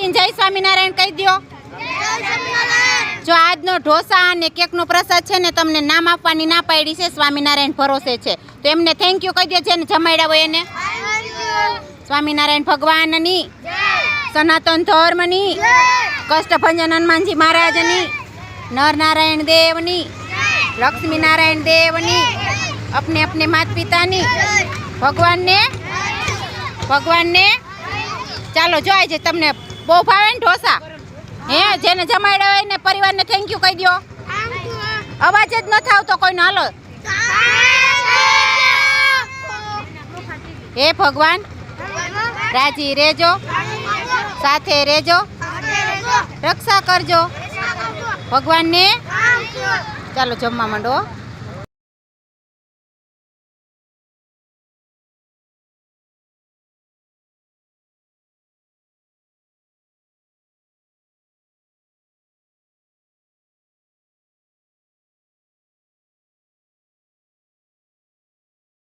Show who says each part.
Speaker 1: માતાજીને જય સ્વામિનારાયણ કહી દો. જો આજનો ઢોસા અને કેકનો પ્રસાદ છે ને તમને નામ આપવાની ના પાડી છે, સ્વામિનારાયણ ભરોસે છે, તો એમને થેન્ક યુ કહી દો. જેને જમાડ્યા હોય એને સ્વામિનારાયણ ભગવાનની, સનાતન ધર્મની, કષ્ટભંજન હનુમાનજી મહારાજની, નરનારાયણ દેવની, લક્ષ્મીનારાયણ દેવની, अपने अपने माता पितानी, भगवान ने चालो जो आज तमने बहु भावे ने ढोसा हे जेने जमाड्या होय ने परिवार ने थैंक यू कही दो. अवाज ज न थाव तो कोई हालो. हे भगवान राजी रेजो, साथे रेजो, रक्षा करजो भगवान ने. चालो जमवा मांडो.